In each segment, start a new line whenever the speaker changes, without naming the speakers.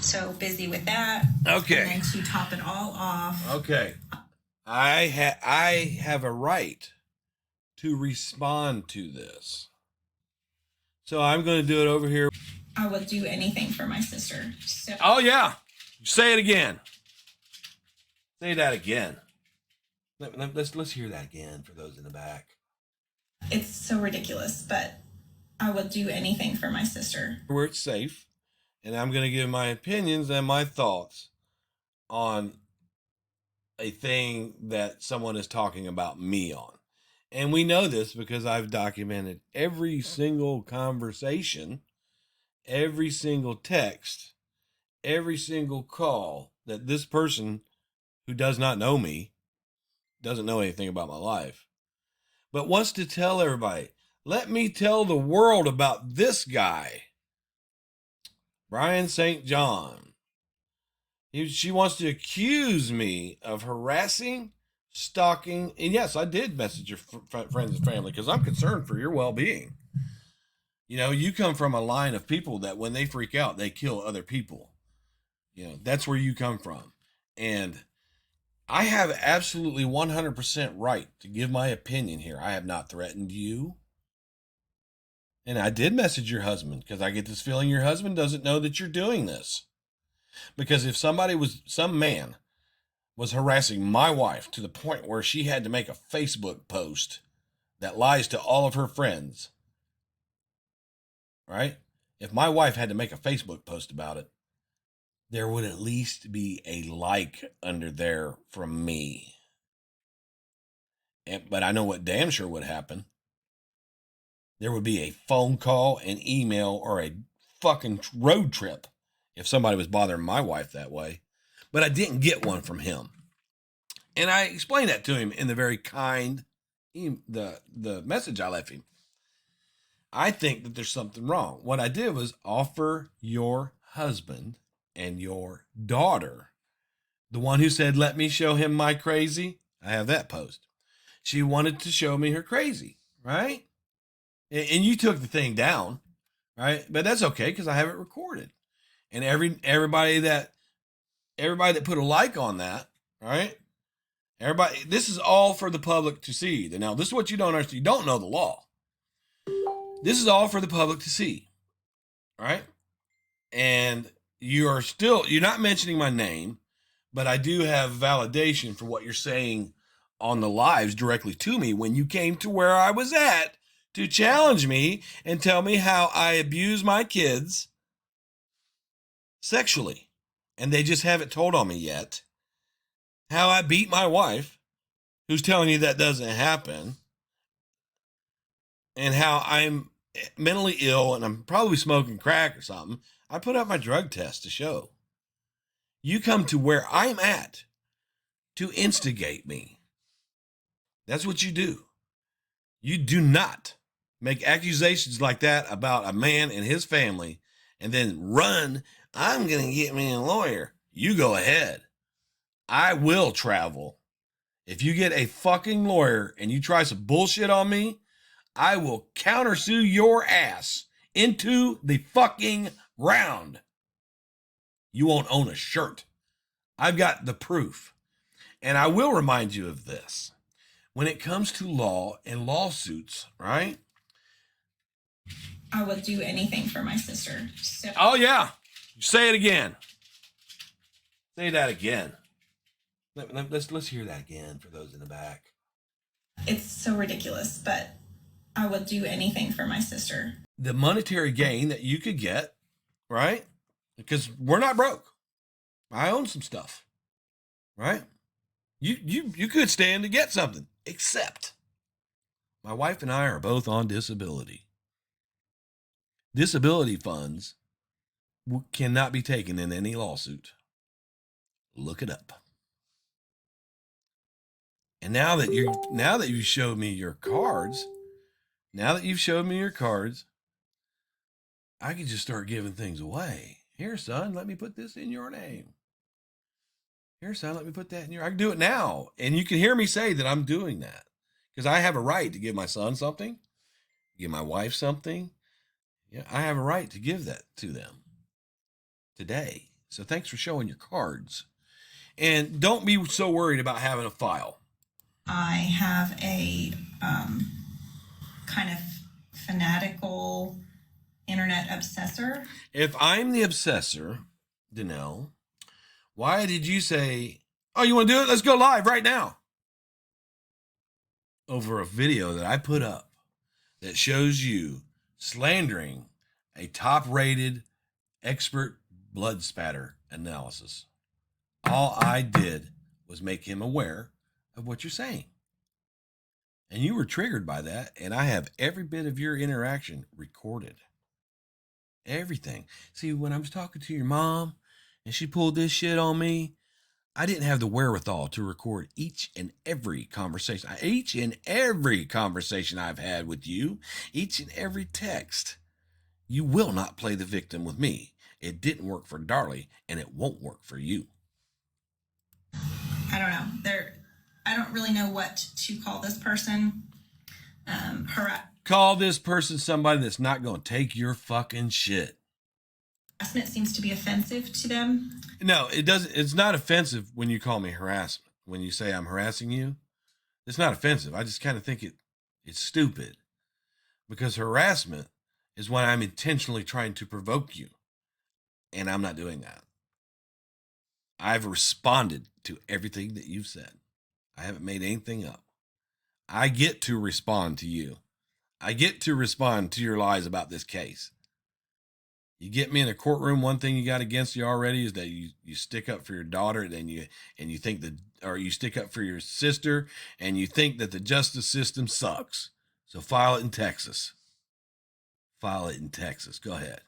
so busy with that.
Okay.
And then to top it all off.
Okay. I have a right to respond to this. So I'm going to do it over here.
I would do anything for my sister. So.
Oh, yeah. Say it again. Say that again. Let's hear that again for those in the back.
It's so ridiculous, but I would do anything for my sister.
Where it's safe, and I'm going to give my opinions and my thoughts on a thing that someone is talking about me on. And we know this because I've documented every single conversation, every single text, every single call that this person who does not know me, doesn't know anything about my life, but wants to tell everybody, let me tell the world about this guy, BryanSt.John. She wants to accuse me of harassing, stalking, and yes, I did message your friends and family because I'm concerned for your well-being. You know, you come from a line of people that when they freak out, they kill other people. You know, that's where you come from. And I have absolutely 100% right to give my opinion here. I have not threatened you. And I did message your husband because I get this feeling your husband doesn't know that you're doing this. Because if some man was harassing my wife to the point where she had to make a Facebook post that lies to all of her friends, right? If my wife had to make a Facebook post about it, there would at least be a like under there from me. But I know what damn sure would happen. There would be a phone call, an email, or a fucking road trip if somebody was bothering my wife that way. But I didn't get one from him. And I explained that to him in the very kind, the message I left him. I think that there's something wrong. What I did was offer your husband and your daughter, the one who said, let me show him my crazy. I have that post. She wanted to show me her crazy, right? And you took the thing down, right? But that's okay because I have it recorded. And everybody that put a like on that, right? Everybody, this is all for the public to see. Now, this is what you don't understand. You don't know the law. This is all for the public to see, right? And you're not mentioning my name, but I do have validation for what you're saying on the lives directly to me when you came to where I was at to challenge me and tell me how I abuse my kids sexually. And they just haven't told on me yet. How I beat my wife, who's telling you that doesn't happen. And how I'm mentally ill and I'm probably smoking crack or something. I put out my drug test to show. You come to where I'm at to instigate me. That's what you do. You do not make accusations like that about a man and his family and then run. I'm going to get me a lawyer. You go ahead. I will travel. If you get a fucking lawyer and you try some bullshit on me, I will countersue your ass into the fucking ground. You won't own a shirt. I've got the proof. And I will remind you of this. When it comes to law and lawsuits, right?
I would do anything for my sister. So.
Oh, yeah. Say it again. Say that again. Let's hear that again for those in the back.
It's so ridiculous, but I would do anything for my sister.
The monetary gain that you could get, right? Because we're not broke. I own some stuff, right? You could stand to get something, except my wife and I are both on disability. Disability funds cannot be taken in any lawsuit. Look it up. And now that you've showed me your cards, I can just start giving things away. Here, son, let me put this in your name. Here, son, let me put that in your. I can do it now, and you can hear me say that I'm doing that because I have a right to give my son something, give my wife something. Yeah, I have a right to give that to them today. So thanks for showing your cards. And don't be so worried about having a file.
I have a kind of fanatical internet obsessor.
If I'm the obsessor, Danelle, why did you say, oh, you want to do it? Let's go live right now. Over a video that I put up that shows you slandering a top-rated expert blood spatter analysis. All I did was make him aware of what you're saying. And you were triggered by that, and I have every bit of your interaction recorded. Everything. See, when I was talking to your mom and she pulled this shit on me, I didn't have the wherewithal to record each and every conversation. Each and every conversation I've had with you, each and every text. You will not play the victim with me. It didn't work for Darlie, and it won't work for you.
I don't know. I don't really know what to call this person.
Call this person somebody that's not going to take your fucking shit.
Harassment seems to be offensive to them.
No, it doesn't. It's not offensive when you call me harassment. When you say I'm harassing you, it's not offensive. I just kind of think it's stupid, because harassment is when I'm intentionally trying to provoke you, and I'm not doing that. I've responded to everything that you've said. I haven't made anything up. I get to respond to you. I get to respond to your lies about this case. You get me in a courtroom, one thing you got against you already is that you stick up for your daughter, and you think that, or you stick up for your sister, and you think that the justice system sucks. So file it in Texas. File it in Texas. Go ahead.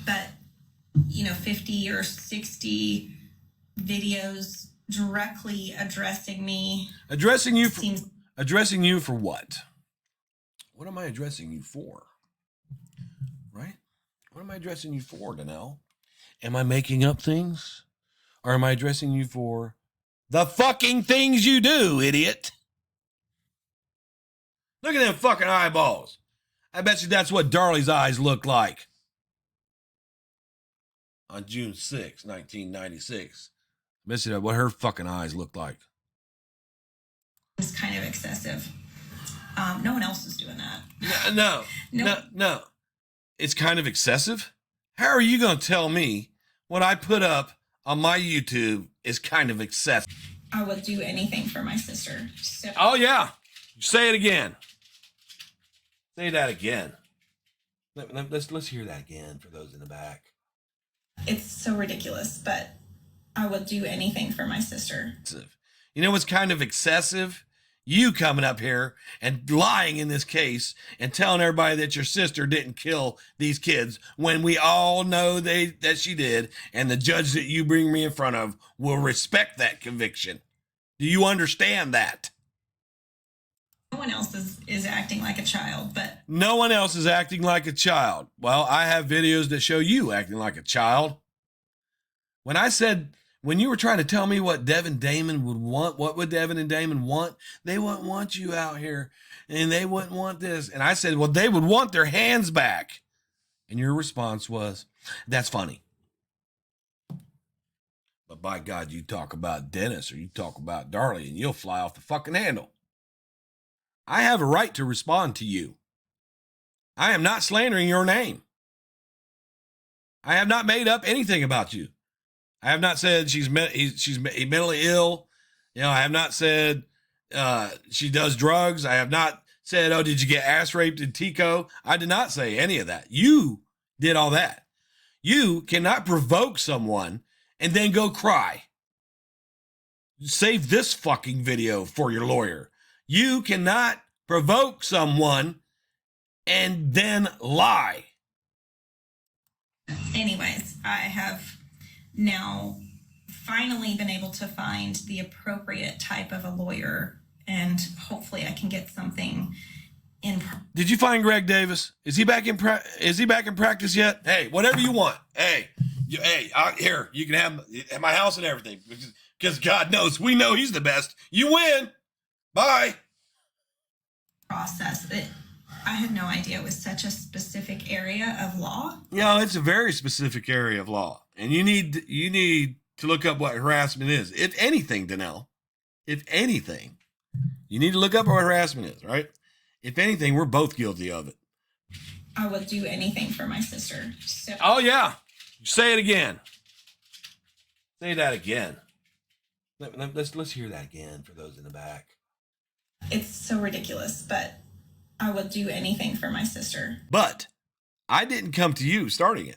But 50 or 60 videos directly addressing me.
Addressing you for what? What am I addressing you for? Right? What am I addressing you for, Danelle? Am I making up things? Or am I addressing you for the fucking things you do, idiot? Look at them fucking eyeballs. I bet you that's what Darlie's eyes look like. On June 6, 1996. I bet you that's what her fucking eyes look like.
It's kind of excessive. No one else is doing that.
No. It's kind of excessive? How are you going to tell me what I put up on my YouTube is kind of excessive?
I would do anything for my sister. So.
Oh, yeah. Say it again. Say that again. Let's hear that again for those in the back.
It's so ridiculous, but I would do anything for my sister.
You know what's kind of excessive? You coming up here and lying in this case and telling everybody that your sister didn't kill these kids when we all know that she did, and the judge that you bring me in front of will respect that conviction. Do you understand that?
No one else is acting like a child, but...
No one else is acting like a child. Well, I have videos that show you acting like a child. When you were trying to tell me what Devin Damon would want, what would Devin and Damon want? They wouldn't want you out here, and they wouldn't want this. And I said, well, they would want their hands back. And your response was, that's funny. But by God, you talk about Dennis or you talk about Darlie, and you'll fly off the fucking handle. I have a right to respond to you. I am not slandering your name. I have not made up anything about you. I have not said she's mentally ill. I have not said she does drugs. I have not said, oh, did you get ass raped in Tico? I did not say any of that. You did all that. You cannot provoke someone and then go cry. Save this fucking video for your lawyer. You cannot provoke someone and then lie.
Anyways, I have now finally been able to find the appropriate type of a lawyer, and hopefully I can get something in.
Did you find Greg Davis? Is he back in practice yet? Hey, whatever you want. Hey, here, you can have my house and everything, because God knows, we know he's the best. You win. Bye.
Process it. I had no idea it was such a specific area of law.
You know, it's a very specific area of law, and you need to look up what harassment is. If anything, Danelle, if anything, you need to look up what harassment is, right? If anything, we're both guilty of it.
I would do anything for my sister. So
Oh yeah, say it again. Say that again. Let's hear that again for those in the back.
it's so ridiculous, but I would do anything for my sister.
But I didn't come to you starting it.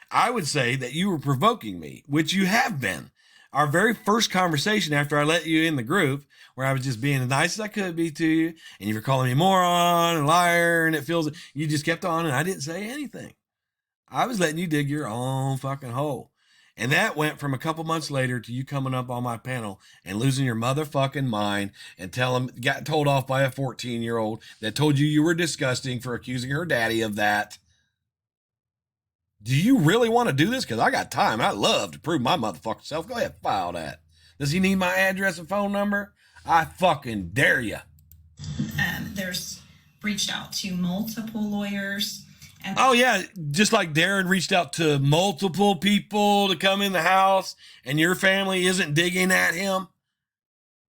I would say that you were provoking me, which you have been. Our very first conversation after I let you in the group, where I was just being as nice as I could be to you, and you were calling me moron and liar, and you just kept on, and I didn't say anything. I was letting you dig your own fucking hole. And that went from a couple months later to you coming up on my panel and losing your motherfucking mind and got told off by a 14-year-old that told you were disgusting for accusing her daddy of that. Do you really want to do this? Because I got time. I love to prove my motherfucking self. Go ahead, file that. Does he need my address and phone number? I fucking dare you.
There's reached out to multiple lawyers. And
oh, yeah. Just like Darren reached out to multiple people to come in the house and your family isn't digging at him.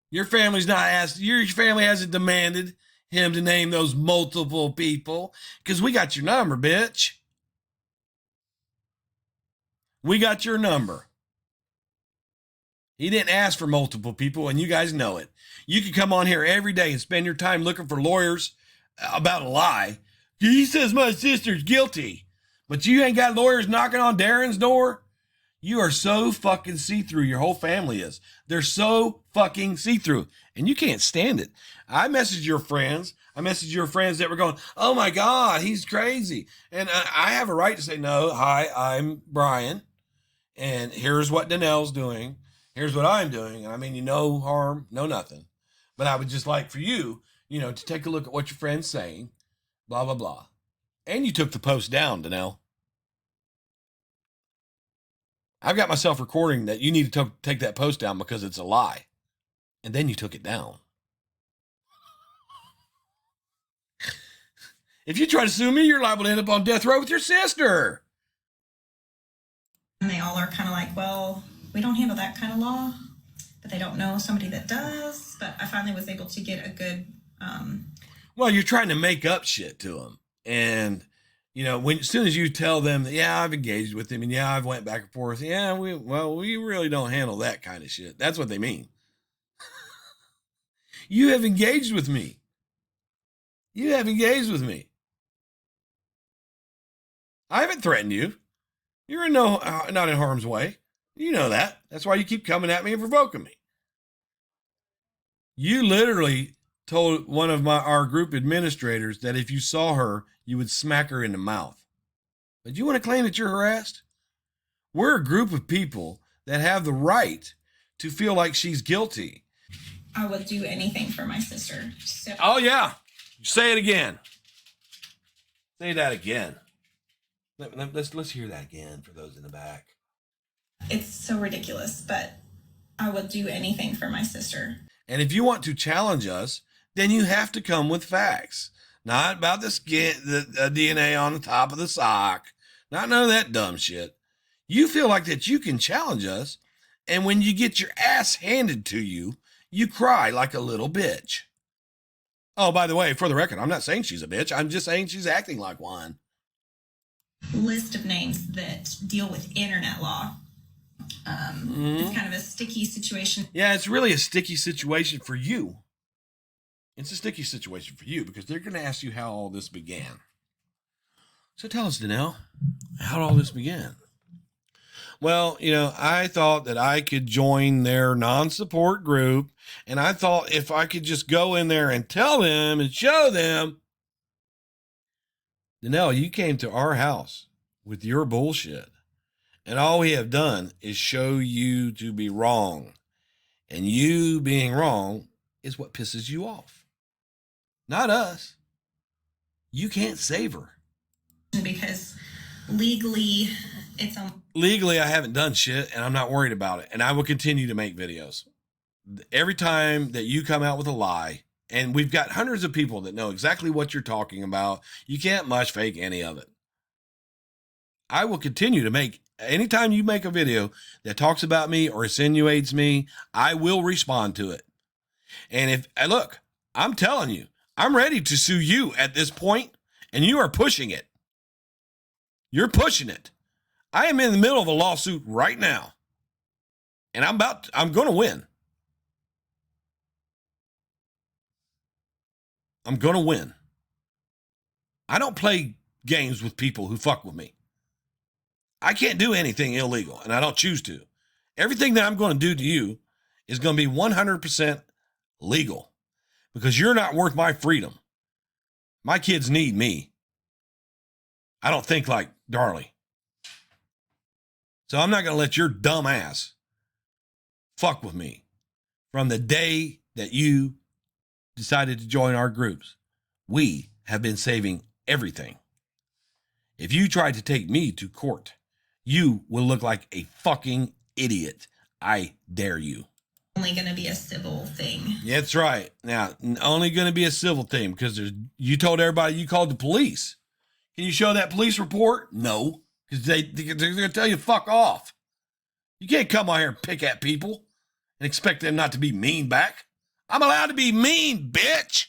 Your family's not asked. Your family hasn't demanded him to name those multiple people because we got your number, bitch. We got your number. He didn't ask for multiple people, and you guys know it. You can come on here every day and spend your time looking for lawyers about a lie. He says my sister's guilty, but you ain't got lawyers knocking on Darren's door. You are so fucking see-through. Your whole family is. They're so fucking see-through, and you can't stand it. I messaged your friends. That were going, oh my God, he's crazy. And I have a right to say, no, hi, I'm Brian. And here's what Danelle's doing. Here's what I'm doing. I mean, no harm, no nothing. But I would just like for you, to take a look at what your friend's saying, blah, blah, blah. And you took the post down, Danelle. I've got myself recording that you need to take that post down because it's a lie. And then you took it down. If you try to sue me, you're liable to end up on death row with your sister.
And they all are kind of like, well, we don't handle that kind of law, but they don't know somebody that does. But I finally was able to get a good...
Well, you're trying to make up shit to them. And, as soon as you tell them that, yeah, I've engaged with him and yeah, I've went back and forth. Yeah, we really don't handle that kind of shit. That's what they mean. You have engaged with me. I haven't threatened you. You're not in harm's way. You know that. That's why you keep coming at me and provoking me. You literally told one of our group administrators that if you saw her, you would smack her in the mouth. But you want to claim that you're harassed? We're a group of people that have the right to feel like she's guilty.
I would do anything for my sister. So.
Oh, yeah. Say it again. Say that again. Let's hear that again for those in the back.
It's so ridiculous, but I would do anything for my sister.
And if you want to challenge us, then you have to come with facts. Not about the skin, the DNA on the top of the sock. Not none of that dumb shit. You feel like that you can challenge us, and when you get your ass handed to you, you cry like a little bitch. Oh, by the way, for the record, I'm not saying she's a bitch. I'm just saying she's acting like one.
List of names that deal with internet law. It's kind of a sticky situation.
Yeah, it's really a sticky situation for you. It's a sticky situation for you because they're going to ask you how all this began. So tell us, Danelle, how all this began. Well, I thought that I could join their non-support group, and I thought if I could just go in there and tell them and show them. Danelle, you came to our house with your bullshit, and all we have done is show you to be wrong, and you being wrong is what pisses you off. Not us. You can't save her.
Because legally,
Legally, I haven't done shit, and I'm not worried about it, and I will continue to make videos. Every time that you come out with a lie And we've got hundreds of people that know exactly what you're talking about. You can't mush fake any of it. I will continue to make, anytime you make a video that talks about me or insinuates me, I will respond to it. And if, look, I'm telling you, I'm ready to sue you at this point, and you are pushing it. You're pushing it. I am in the middle of a lawsuit right now, and I'm going to win. I'm going to win. I don't play games with people who fuck with me. I can't do anything illegal, and I don't choose to. Everything that I'm going to do to you is going to be 100% legal, because you're not worth my freedom. My kids need me. I don't think like Darlie. So I'm not going to let your dumb ass fuck with me. From the day that you decided to join our groups, we have been saving everything. If you tried to take me to court, you will look like a fucking idiot. I dare you.
Only going to be a civil thing.
That's right. Now, only going to be a civil thing, because you told everybody you called the police. Can you show that police report? No, because they're going to tell you fuck off. You can't come out here and pick at people and expect them not to be mean back. I'm allowed to be mean, bitch.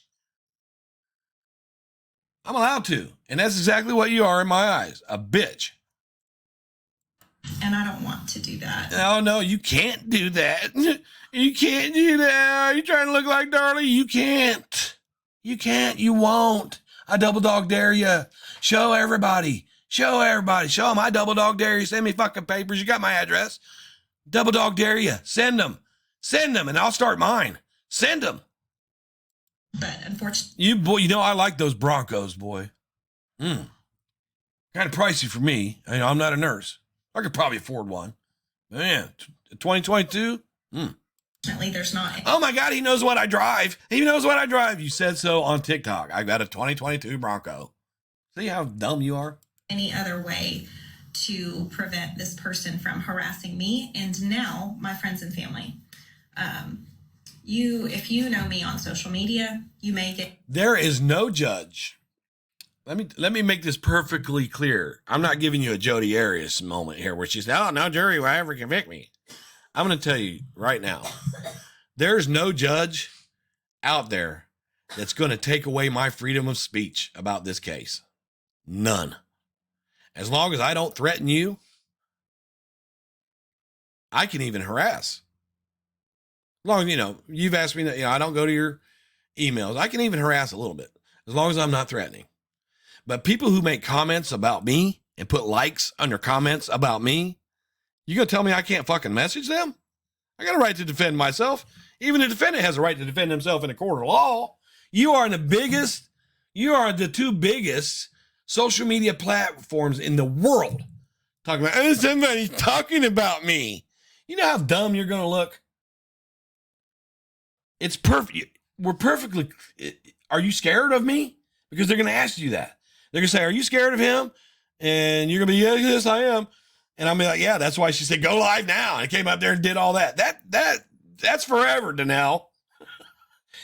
I'm allowed to. And that's exactly what you are in my eyes, a bitch.
And I don't want to do that.
Oh, no, you can't do that. You can't do that. Are you trying to look like Darlie? You can't. You can't. You won't. I double dog dare you. Show everybody. Show everybody. Show them I double dog dare you. Send me fucking papers. You got my address. Double dog dare you. Send them. Send them, and I'll start mine. Send them.
But unfortunately,
You know, I like those Broncos, boy. Kind of pricey for me. I'm not a nurse. I could probably afford one. Man, 2022?
there's not.
Oh my God, he knows what I drive. He knows what I drive. You said so on TikTok. I got a 2022 Bronco. See how dumb you are?
Any other way to prevent this person from harassing me and now my friends and family. If you know me on social media, you may get.
There is no judge. Let me make this perfectly clear. I'm not giving you a Jodi Arias moment here where she said, "Oh, no jury will ever convict me." I'm going to tell you right now, there's no judge out there that's going to take away my freedom of speech about this case. None. As long as I don't threaten you, I can even harass. As long as, you've asked me, I don't go to your emails. I can even harass a little bit, as long as I'm not threatening. But people who make comments about me and put likes under comments about me, you going to tell me I can't fucking message them? I got a right to defend myself. Even the defendant has a right to defend himself in a court of law. You are the two biggest social media platforms in the world talking about, oh, somebody's talking about me. You know how dumb you're going to look? It's perfect. We're perfectly. Are you scared of me? Because they're going to ask you that. They're going to say, are you scared of him? And you're going to be, yes, I am. And I'm like, yeah, that's why she said, go live now. And I came up there and did all that. That's forever, Danelle.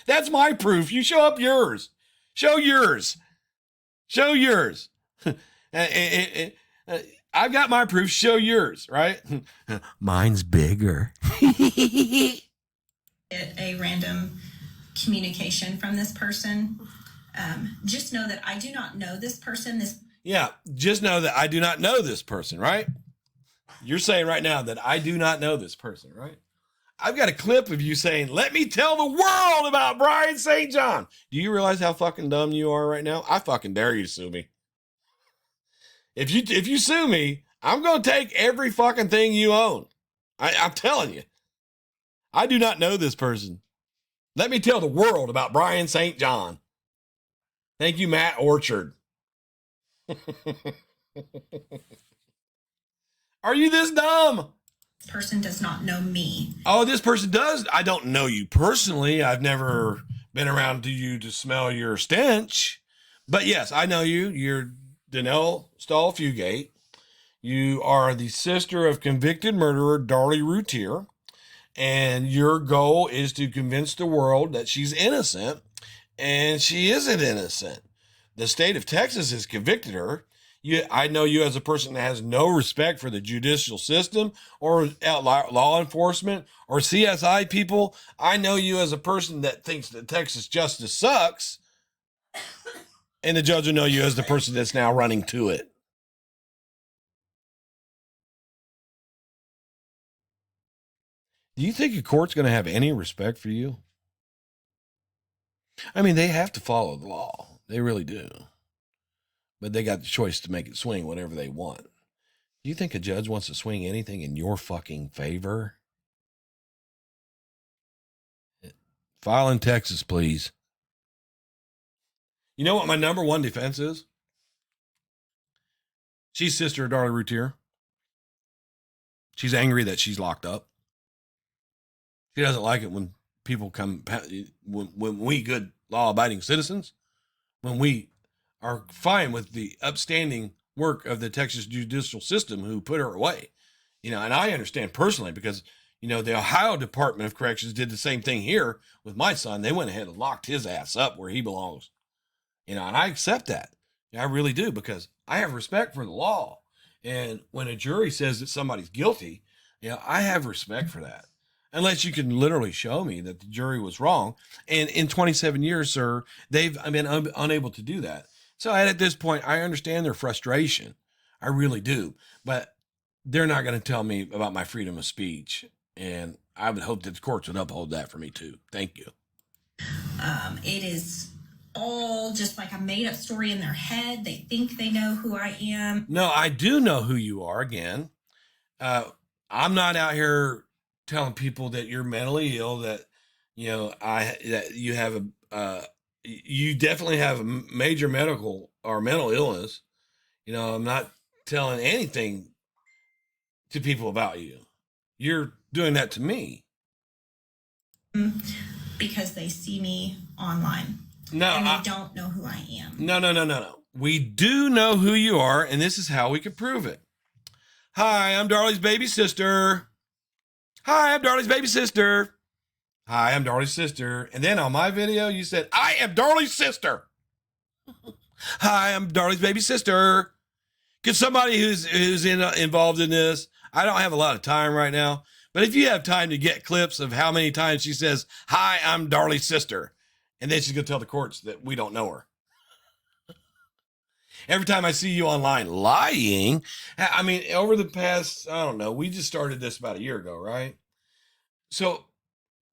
That's my proof. You show up yours. Show yours. Show yours. I've got my proof. Show yours, right? Mine's bigger.
Get a random communication from this person. Just know that I do not know this person.
Yeah, just know that I do not know this person, right? You're saying right now that I do not know this person, right? I've got a clip of you saying, let me tell the world about BryanSt.John. Do you realize how fucking dumb you are right now? I fucking dare you to sue me. If you sue me, I'm going to take every fucking thing you own. I'm telling you. I do not know this person. Let me tell the world about BryanSt.John. Thank you, Matt Orchard. Are you this dumb?
This person does not know me.
Oh, this person does. I don't know you personally. I've never been around to you to smell your stench. But yes, I know you. You're Danelle Stahl Fugate. You are the sister of convicted murderer Darlie Routier. And your goal is to convince the world that she's innocent and she isn't innocent. The state of Texas has convicted her. I know you as a person that has no respect for the judicial system or law enforcement or CSI people. I know you as a person that thinks that Texas justice sucks. And the judge will know you as the person that's now running to it. Do you think a court's going to have any respect for you? I mean, they have to follow the law. They really do. But they got the choice to make it swing whatever they want. Do you think a judge wants to swing anything in your fucking favor? File in Texas, please. You know what my number one defense is? She's sister of Darlie Routier. She's angry that she's locked up. She doesn't like it when people come, when we good law-abiding citizens, when we are fine with the upstanding work of the Texas judicial system who put her away. And I understand personally because, the Ohio Department of Corrections did the same thing here with my son. They went ahead and locked his ass up where he belongs. And I accept that. I really do, because I have respect for the law. And when a jury says that somebody's guilty, I have respect for that. Unless you can literally show me that the jury was wrong. And in 27 years, sir, they've been unable to do that. So at this point, I understand their frustration. I really do. But they're not going to tell me about my freedom of speech. And I would hope that the courts would uphold that for me too. Thank you.
It is all just like a made up story in their head. They think they know who I am.
No, I do know who you are. Again, I'm not out here telling people that you're mentally ill, that that you have you definitely have a major medical or mental illness. I'm not telling anything to people about you. You're doing that to me
because they see me online.
No,
and they don't know who I am.
No. We do know who you are, and this is how we can prove it. Hi, I'm Darlie's baby sister. Hi, I'm Darlie's baby sister. Hi, I'm Darlie's sister. And then on my video, you said, I am Darlie's sister. Hi, I'm Darlie's baby sister. Could somebody who's involved in this, I don't have a lot of time right now, but if you have time to get clips of how many times she says, hi, I'm Darlie's sister, and then she's going to tell the courts that we don't know her. Every time I see you online lying, I mean, over the past, I don't know, we just started this about a year ago, right? So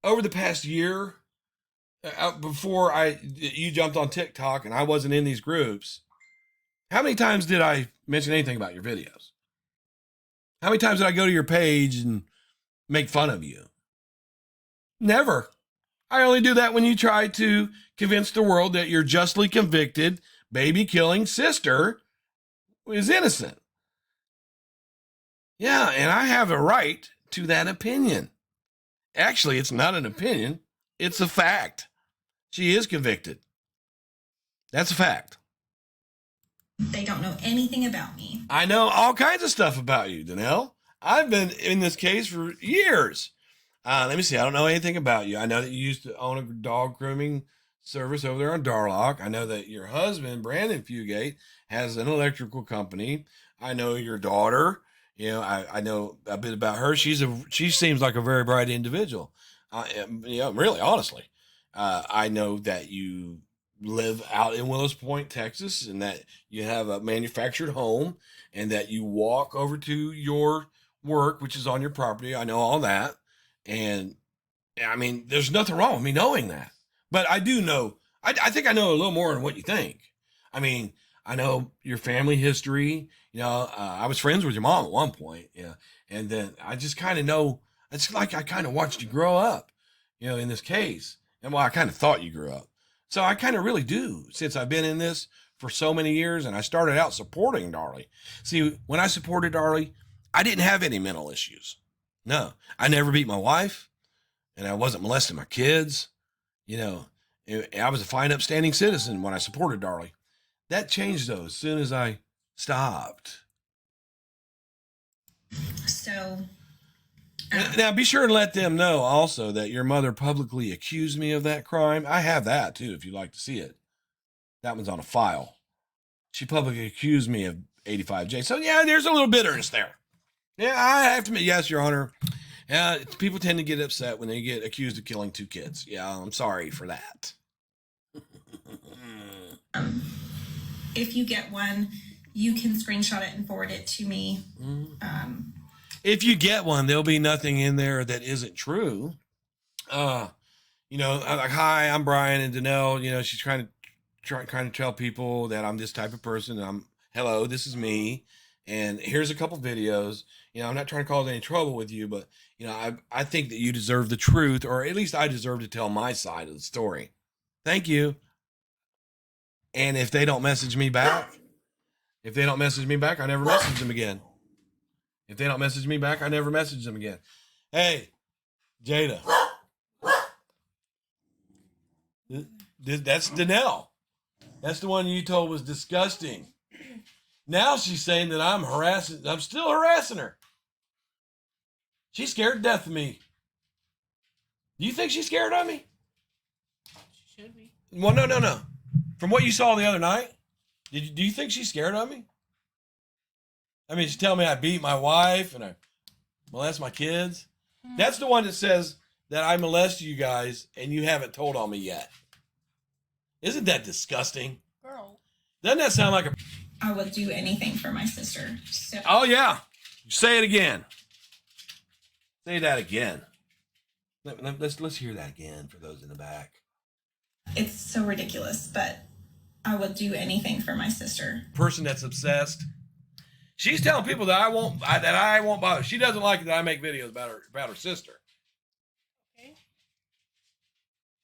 over the past year, before you jumped on TikTok and I wasn't in these groups, how many times did I mention anything about your videos? How many times did I go to your page and make fun of you? Never. I only do that when you try to convince the world that your justly convicted baby-killing sister is innocent. Yeah, and I have a right to that opinion. Actually, it's not an opinion. It's a fact. She is convicted. That's a fact.
They don't know anything about me.
I know all kinds of stuff about you, Danelle. I've been in this case for years. Let me see. I don't know anything about you. I know that you used to own a dog grooming service over there on Darlock. I know that your husband, Brandon Fugate, has an electrical company. I know your daughter. I know a bit about her. She seems like a very bright individual. Really, honestly. I know that you live out in Willows Point, Texas, and that you have a manufactured home, and that you walk over to your work, which is on your property. I know all that. And I mean, there's nothing wrong with me knowing that. But I do know, I think I know a little more than what you think. I mean, I know your family history. I was friends with your mom at one point. And then I just kind of know, it's like I kind of watched you grow up, in this case. And I kind of thought you grew up. So I kind of really do, since I've been in this for so many years, and I started out supporting Darlie. See, when I supported Darlie, I didn't have any mental issues. No, I never beat my wife, and I wasn't molesting my kids. I was a fine, upstanding citizen when I supported Darlie. That changed, though, as soon as I stopped.
So
Now, be sure and let them know also that your mother publicly accused me of that crime. I have that too, if you'd like to see it. That one's on a file. She publicly accused me of 85J. So, yeah, there's a little bitterness there. Yeah, I have to admit, yes, Your Honor. People tend to get upset when they get accused of killing 2 kids. Yeah, I'm sorry for that.
If you get one, you can screenshot it and forward it to me.
If you get one, there'll be nothing in there that isn't true. You know, I'm like, hi, I'm Brian, and Danelle, you know, she's trying to tell people that I'm this type of person. And hello, this is me. And here's a couple videos. You know, I'm not trying to cause any trouble with you, but, you know, I think that you deserve the truth, or at least I deserve to tell my side of the story. Thank you. And if they don't message me back, I never message them again. If they don't message me back, I never message them again. Hey, Jada. That's Danelle. That's the one you told was disgusting. Now she's saying that I'm still harassing her. She's scared to death of me. Do you think she's scared of me?
She should be.
Well, no. From what you saw the other night, do you think she's scared of me? I mean, she's telling me I beat my wife and I molest my kids. That's the one that says that I molest you guys and you haven't told on me yet. Isn't that disgusting?
Girl.
Doesn't that sound like a...
I would do anything for my sister. So.
Oh, yeah. Say it again. Say that again. Let's hear that again for those in the back.
It's so ridiculous, but I would do anything for my sister.
Person that's obsessed. She's telling people that I won't bother. She doesn't like it that I make videos about her sister.
Okay.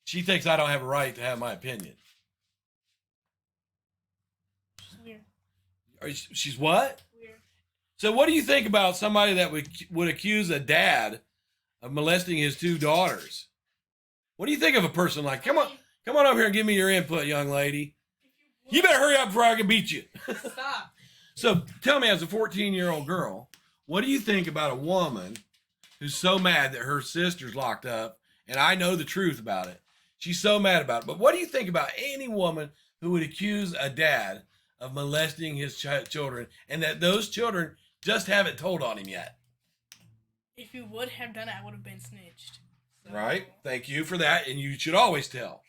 She thinks I don't have a right to have my opinion.
Weird.
She's what?
Weird.
So what do you think about somebody that would accuse a dad of molesting his 2 daughters? What do you think of a person like, come on over here and give me your input, young lady. You better hurry up before I can beat you.
Stop.
So tell me, as a 14-year-old girl, what do you think about a woman who's so mad that her sister's locked up, and I know the truth about it? She's so mad about it. But what do you think about any woman who would accuse a dad of molesting his children, and that those children just haven't told on him yet?
If you would have done it, I would have been snitched. So.
Right? Thank you for that, and you should always tell.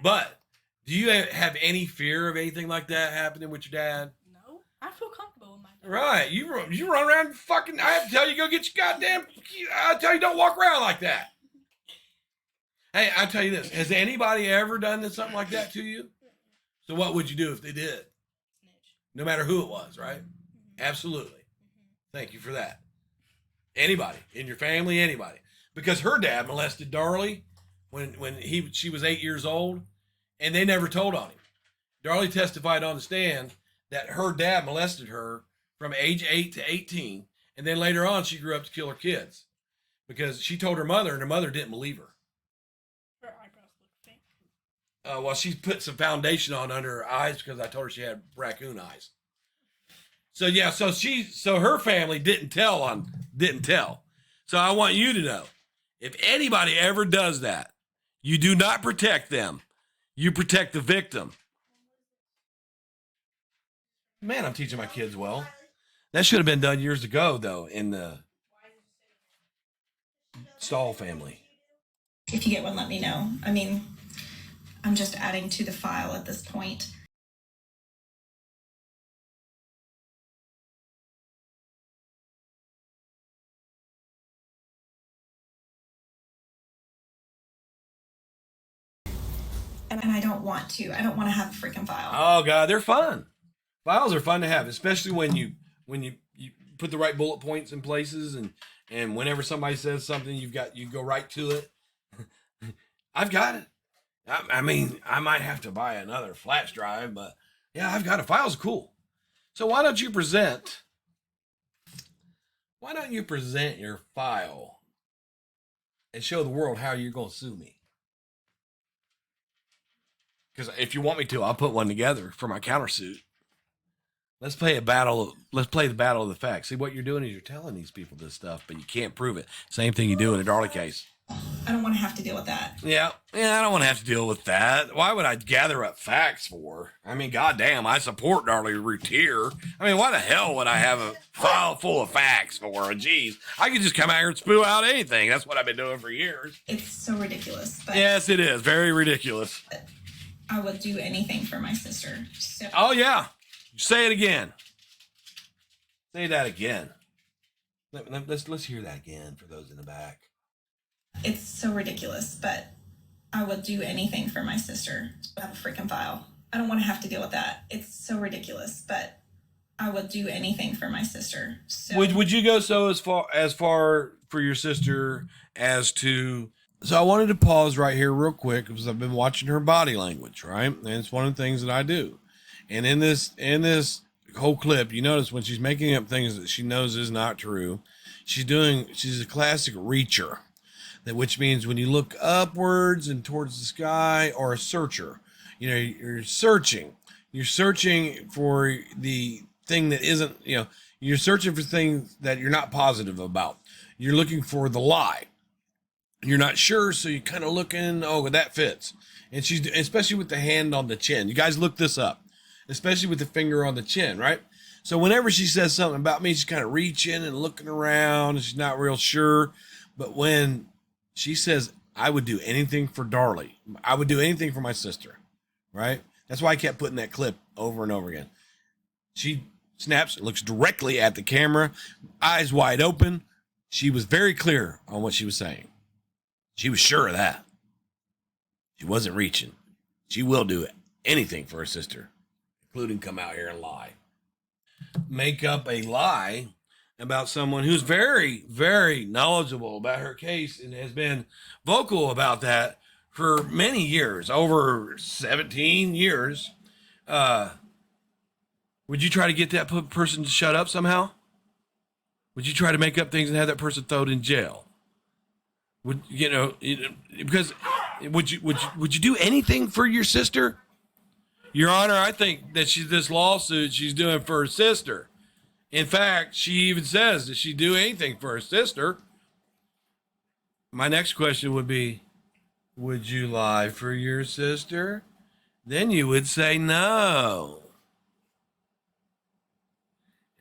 But do you have any fear of anything like that happening with your dad?
No, I feel comfortable with my dad.
Right. You run around fucking... I have to tell you, go get your goddamn... I tell you, don't walk around like that. Hey, I tell you this. Has anybody ever done something like that to you? So what would you do if they did?
Snitch.
No matter who it was, right?
Mm-hmm.
Absolutely. Thank you for that. Anybody in your family, anybody. Because her dad molested Darlie when she was 8 years old, and they never told on him. Darlie testified on the stand that her dad molested her from age 8 to 18, and then later on she grew up to kill her kids because she told her mother, and her mother didn't believe her.
Her eyebrows look fake.
Well, she put some foundation on under her eyes because I told her she had raccoon eyes. So yeah, so her family didn't tell. So I want you to know, if anybody ever does that, you do not protect them. You protect the victim. Man, I'm teaching my kids well. That should have been done years ago, though, in the Stahl family.
If you get one, let me know. I mean, I'm just adding to the file at this point. And I don't want to. I don't want to have a freaking file.
Oh God, they're fun. Files are fun to have, especially when you put the right bullet points in places, and whenever somebody says something, you go right to it. I've got it. I mean, I might have to buy another flash drive, but yeah, I've got it. Files are cool. So why don't you present your file and show the world how you're going to sue me? Because if you want me to, I'll put one together for my countersuit. Let's play a battle. Let's play the battle of the facts. See, what you're doing is you're telling these people this stuff, but you can't prove it. Same thing you do in a Darlie case.
I don't want to have to deal with that.
Yeah, I don't want to have to deal with that. Why would I gather up facts for? I mean, goddamn, I support Darlie Routier. I mean, why the hell would I have a file full of facts for? Jeez, I could just come out here and spew out anything. That's what I've been doing for years.
It's so ridiculous. But
Yes, it is. Very ridiculous.
I would do anything for my sister. So
Oh, yeah. Say it again. Say that again. Let's hear that again for those in the back.
it's so ridiculous, but I would do anything for my sister. I have a freaking file. I don't want to have to deal with that. It's so ridiculous, but I would do anything for my sister. So
Would you go so as far for your sister as to? So I wanted to pause right here real quick because I've been watching her body language, right? And it's one of the things that I do. And in this whole clip, you notice when she's making up things that she knows is not true, she's a classic reacher. Which means when you look upwards and towards the sky, or a searcher, you're searching for the thing that isn't, you're searching for things that you're not positive about. You're looking for the lie. You're not sure, so you kind of looking, oh, that fits. And she's, especially with the hand on the chin. You guys look this up, especially with the finger on the chin, right? So whenever she says something about me, she's kind of reaching and looking around, and she's not real sure. But when she says, I would do anything for Darlie, I would do anything for my sister, right? That's why I kept putting that clip over and over again. She snaps, looks directly at the camera, eyes wide open. She was very clear on what she was saying. She was sure of that. She wasn't reaching. She will do anything for her sister, including come out here and lie. Make up a lie about someone who's very, very knowledgeable about her case and has been vocal about that for many years, over 17 years. Would you try to get that person to shut up somehow? Would you try to make up things and have that person thrown in jail? Because would you do anything for your sister? Your Honor, I think that this lawsuit she's doing for her sister. In fact, she even says that she'd do anything for her sister. My next question would be, would you lie for your sister? Then you would say no.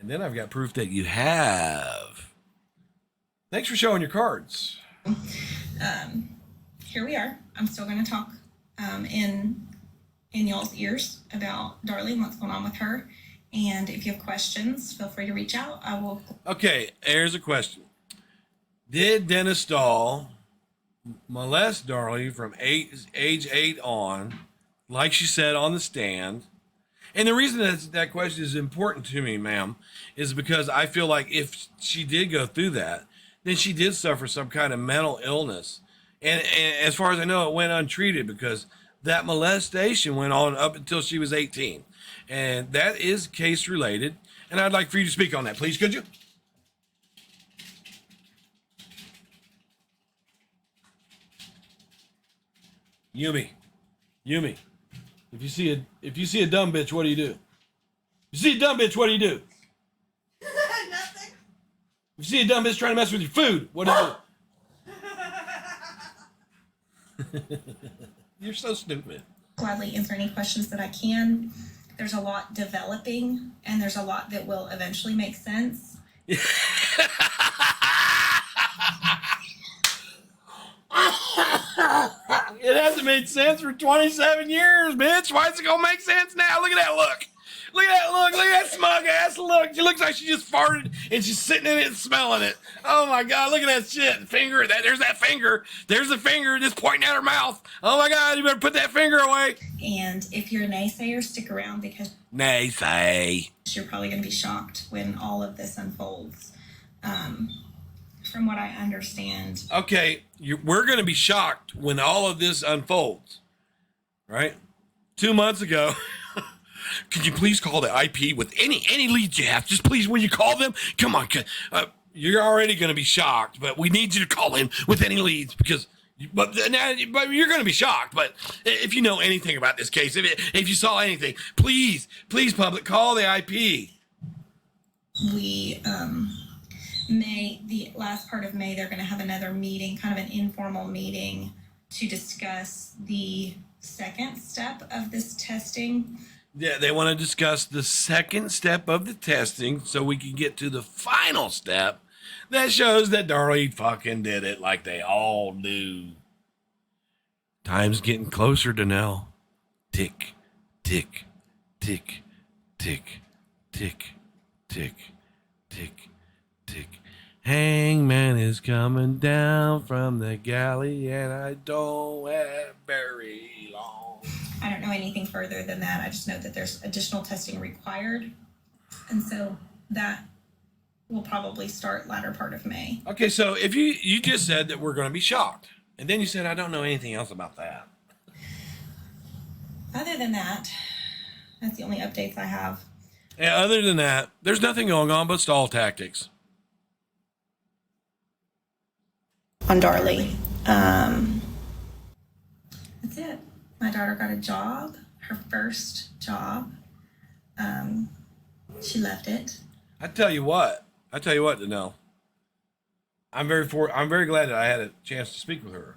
And then I've got proof that you have. Thanks for showing your cards.
Here we are. I'm still going to talk in y'all's ears about Darlie and what's going on with her. And if you have questions, feel free to reach out. I will. Okay,
here's a question. Did Dennis Stahl molest Darlie from age 8 on, like she said on the stand? And the reason that question is important to me, ma'am, is because I feel like if she did go through that, then she did suffer some kind of mental illness. And as far as I know, it went untreated because that molestation went on up until she was 18. And that is case related. And I'd like for you to speak on that, please, could you? Yumi, if you see a dumb bitch, what do you do? You see a dumb bitch, what do you do?
Nothing.
If you see a dumb bitch trying to mess with your food, what do you do? You're so stupid.
gladly answer any questions that I can. There's a lot developing, and there's a lot that will eventually make sense.
It hasn't made sense for 27 years, bitch. Why is it gonna make sense now? Look at that look. Look at that look. Look at that smug ass look. She looks like she just farted and she's sitting in it and smelling it. Oh my God, look at that shit. Finger. There's that finger. There's the finger just pointing at her mouth. Oh my God, you better put that finger away.
And if you're a naysayer, stick around because
Naysay.
you're probably going to be shocked when all of this unfolds. From what I understand.
Okay, we're going to be shocked when all of this unfolds, right? 2 months ago, could you please call the IP with any leads you have? Just please, when you call them, come on. You're already going to be shocked, but we need you to call in with any leads because But you're going to be shocked. But if you know anything about this case, if you saw anything, please, public, call the IP.
We, the last part of May, they're going to have another meeting, kind of an informal meeting to discuss the second step of this testing.
Yeah, they want to discuss the second step of the testing so we can get to the final step that shows that Darlie fucking did it like they all do. Time's getting closer to now. Tick, tick, tick, tick, tick, tick, tick, tick. Hangman is coming down from the galley, and I don't have very long.
I don't know anything further than that. I just know that there's additional testing required. And so that will probably start latter part of May.
Okay, so if you just said that we're going to be shocked, and then you said, I don't know anything else about that.
Other than that, that's the only updates I have.
Yeah, other than that, there's nothing going on but Stahl Tactics.
On Darlie. That's it. My daughter got a job, her first job. She left it.
I tell you what, Danelle. I'm very glad that I had a chance to speak with her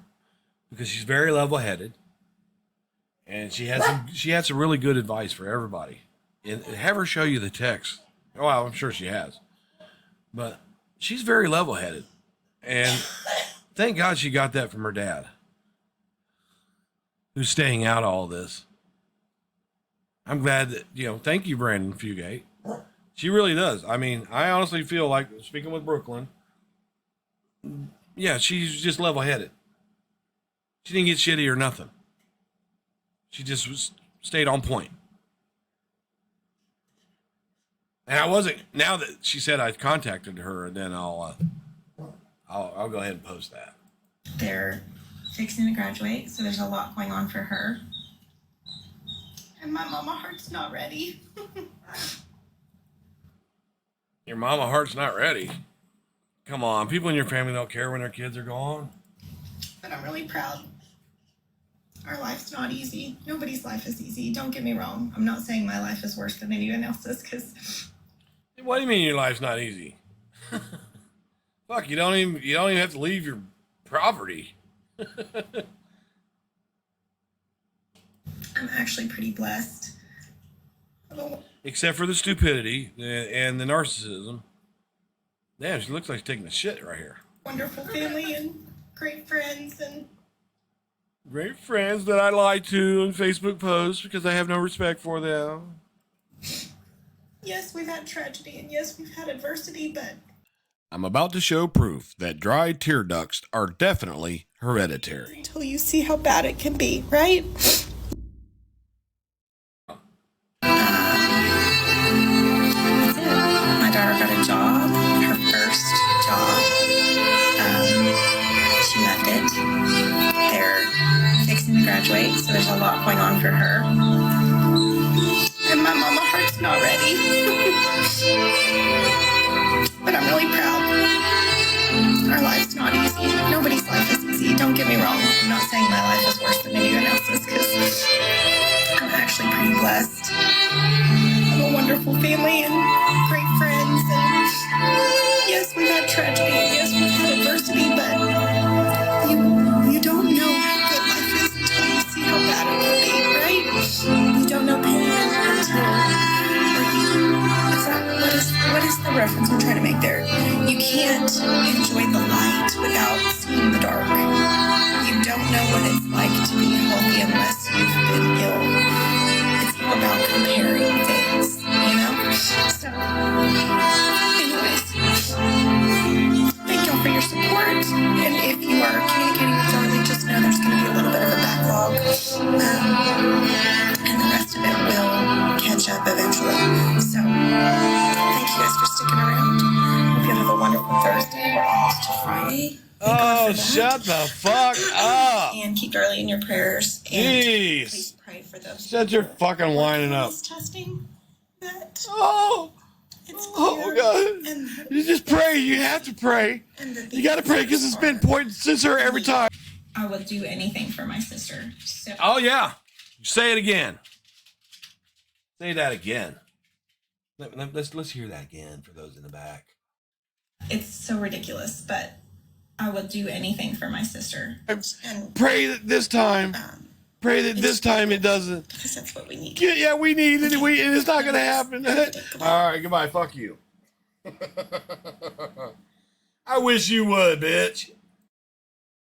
because she's very level-headed, and she had some really good advice for everybody. And have her show you the text. Oh, well, I'm sure she has, but she's very level-headed, and thank God she got that from her dad, who's staying out all this. I'm glad that, thank you, Brandon Fugate. She really does. I mean, I honestly feel like, speaking with Brooklyn, yeah, she's just level-headed. She didn't get shitty or nothing. She just stayed on point. And I wasn't, now that she said I contacted her, and then I'll go ahead and post that.
They're fixing to graduate, so there's a lot going on for her. And my mama heart's not ready.
Your mama heart's not ready. Come on, people in your family don't care when their kids are gone.
But I'm really proud. Our life's not easy. Nobody's life is easy. Don't get me wrong. I'm not saying my life is worse than anyone else's, because...
What do you mean your life's not easy? Fuck, you don't even have to leave your property.
I'm actually pretty blessed.
Except for the stupidity and the narcissism. Damn, she looks like she's taking a shit right here.
Wonderful family and great friends and...
Great friends that I lie to in Facebook posts because I have no respect for them.
Yes, we've had tragedy, and yes, we've had adversity, but...
I'm about to show proof that dry tear ducts are definitely hereditary.
Until you see how bad it can be, right? That's it. My daughter got a job, her first job. She left it. They're fixing to graduate, so there's a lot going on for her. And my mama heart's not ready. But I'm really proud. Our life's not easy. Nobody's life is easy. Don't get me wrong. I'm not saying my life is worse than anyone else's, because I'm actually pretty blessed. I have a wonderful family and great friends. And yes, we've had tragedy. And yes, we've had adversity. But you don't know how good life is until you see how bad it can be, right? You don't know pain until... What is the reference I'm trying to make there? You can't enjoy the light without seeing the dark. You don't know what it's like to be healthy unless you've been ill. It's all about comparing things, you know? So, anyways, thank y'all for your support. And if you are communicating with Darlie, just know there's going to be a little bit of a backlog. And the rest of it will catch up eventually. So, thank you guys for sticking around. Hope you have a wonderful Thursday. We're almost to Friday.
Oh, shut the fuck up.
And keep Darlie in your prayers. And please pray for those.
Shut your fucking whining up.
Testing that it's
oh God. You just pray. You have to pray. You got to pray because it's been pointing scissor every time.
I would do anything for my sister. So
Oh, yeah. Say it again. Say that again. Let's hear that again for those in the back.
it's so ridiculous, but I would do anything for my sister.
And
Pray that this time. Pray that this time it doesn't.
because that's what we need.
Yeah, we need it. It's not going to happen. All right, goodbye. Fuck you. I wish you would, bitch.